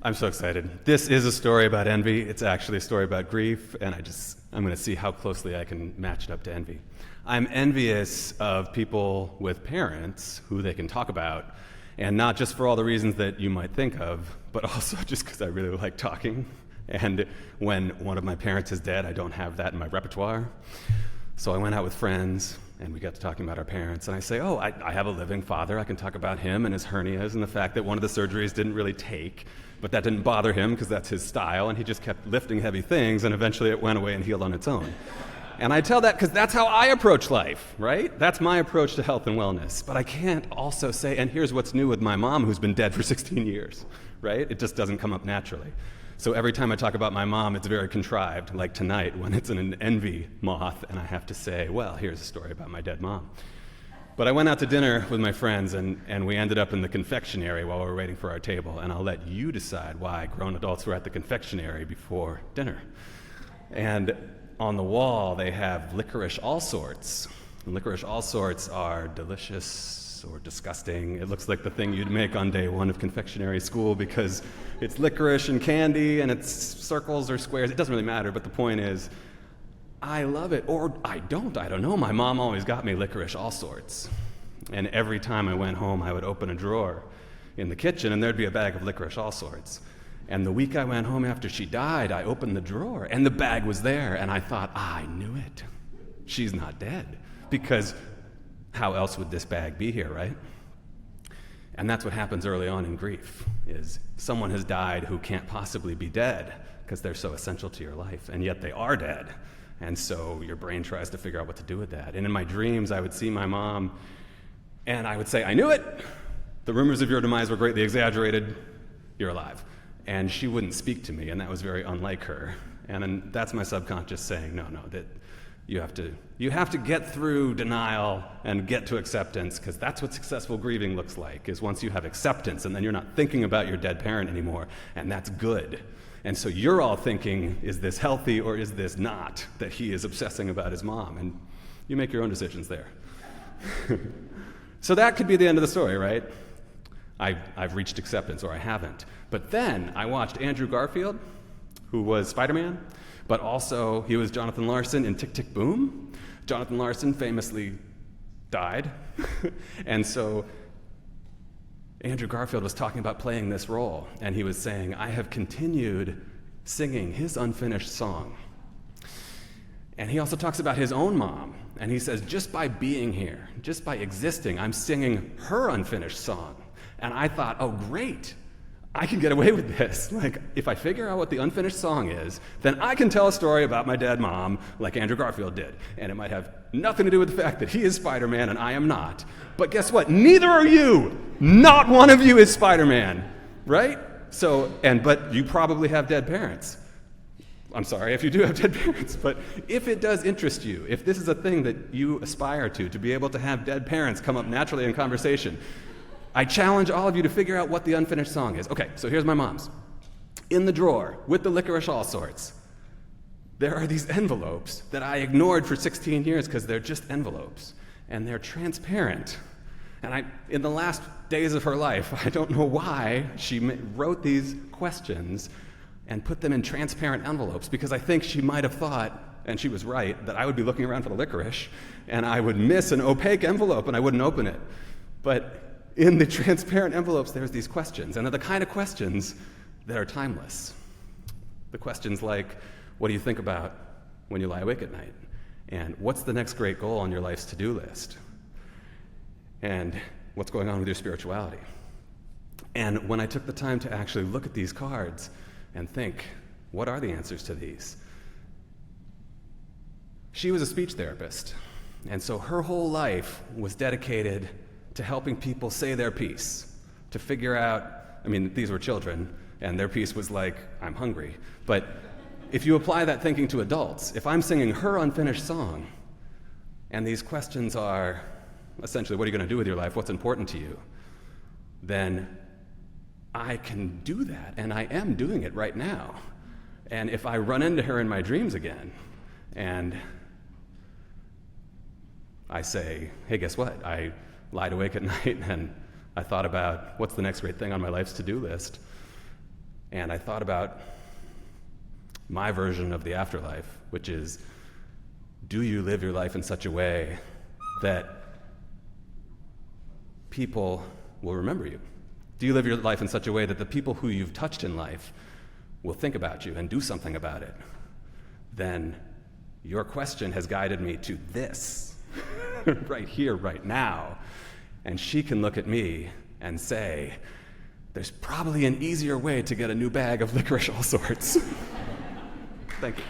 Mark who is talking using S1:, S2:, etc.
S1: I'm so excited. This is a story about envy. It's actually a story about grief, and I'm going to see how closely I can match it up to envy. I'm envious of people with parents who they can talk about, and not just for all the reasons that you might think of, but also just because I really like talking. And when one of my parents is dead, I don't have that in my repertoire. So I went out with friends, and we got to talking about our parents, and I say, I have a living father. I can talk about him and his hernias and the fact that one of the surgeries didn't really take, but that didn't bother him because that's his style, and he just kept lifting heavy things, and eventually it went away and healed on its own. And I tell that because that's how I approach life, right? That's my approach to health and wellness. But I can't also say, and here's what's new with my mom who's been dead for 16 years, right? It just doesn't come up naturally. So every time I talk about my mom, it's very contrived, like tonight when it's an envy moth, and I have to say, well, here's a story about my dead mom. But I went out to dinner with my friends, and we ended up in the confectionery while we were waiting for our table, and I'll let you decide why grown adults were at the confectionery before dinner. And on the wall, they have licorice all sorts. And licorice all sorts are delicious or disgusting. It looks like the thing you'd make on day one of confectionery school because it's licorice and candy and it's circles or squares. It doesn't really matter, but the point is, I love it, or I don't know. My mom always got me licorice all sorts. And every time I went home, I would open a drawer in the kitchen and there'd be a bag of licorice all sorts. And the week I went home after she died, I opened the drawer, and the bag was there, and I thought, I knew it. She's not dead. Because how else would this bag be here, right? And that's what happens early on in grief, is someone has died who can't possibly be dead because they're so essential to your life, and yet they are dead. And so your brain tries to figure out what to do with that. And in my dreams, I would see my mom, and I would say, I knew it. The rumors of your demise were greatly exaggerated. You're alive. And she wouldn't speak to me, and that was very unlike her. And then that's my subconscious saying, no, that you have to get through denial and get to acceptance, because that's what successful grieving looks like, is once you have acceptance, and then you're not thinking about your dead parent anymore, and that's good. And so you're all thinking, is this healthy or is this not, that he is obsessing about his mom? And you make your own decisions there. So that could be the end of the story, right? I've reached acceptance, or I haven't. But then I watched Andrew Garfield, who was Spider-Man, but also he was Jonathan Larson in Tick, Tick, Boom. Jonathan Larson famously died. And so Andrew Garfield was talking about playing this role, and he was saying, I have continued singing his unfinished song. And he also talks about his own mom, and he says, just by being here, just by existing, I'm singing her unfinished song. And I thought, oh, great, I can get away with this. Like, if I figure out what the unfinished song is, then I can tell a story about my dead mom like Andrew Garfield did. And it might have nothing to do with the fact that he is Spider-Man and I am not. But guess what? Neither are you. Not one of you is Spider-Man, right? But you probably have dead parents. I'm sorry if you do have dead parents, but if it does interest you, if this is a thing that you aspire to be able to have dead parents come up naturally in conversation, I challenge all of you to figure out what the unfinished song is. Okay, so here's my mom's. In the drawer, with the licorice all sorts, there are these envelopes that I ignored for 16 years because they're just envelopes, and they're transparent. And in the last days of her life, I don't know why she wrote these questions and put them in transparent envelopes, because I think she might have thought, and she was right, that I would be looking around for the licorice, and I would miss an opaque envelope and I wouldn't open it. But in the transparent envelopes, there's these questions, and they're the kind of questions that are timeless. The questions like, what do you think about when you lie awake at night? And what's the next great goal on your life's to-do list? And what's going on with your spirituality? And when I took the time to actually look at these cards and think, what are the answers to these? She was a speech therapist, and so her whole life was dedicated to helping people say their piece, to figure out, these were children, and their piece was like, I'm hungry. But if you apply that thinking to adults, if I'm singing her unfinished song, and these questions are essentially, what are you going to do with your life? What's important to you? Then I can do that, and I am doing it right now. And if I run into her in my dreams again, and I say, hey, guess what? I lied awake at night, and I thought about what's the next great thing on my life's to-do list. And I thought about my version of the afterlife, which is, do you live your life in such a way that people will remember you? Do you live your life in such a way that the people who you've touched in life will think about you and do something about it? Then your question has guided me to this, right here, right now. And she can look at me and say, there's probably an easier way to get a new bag of licorice all sorts. Thank you.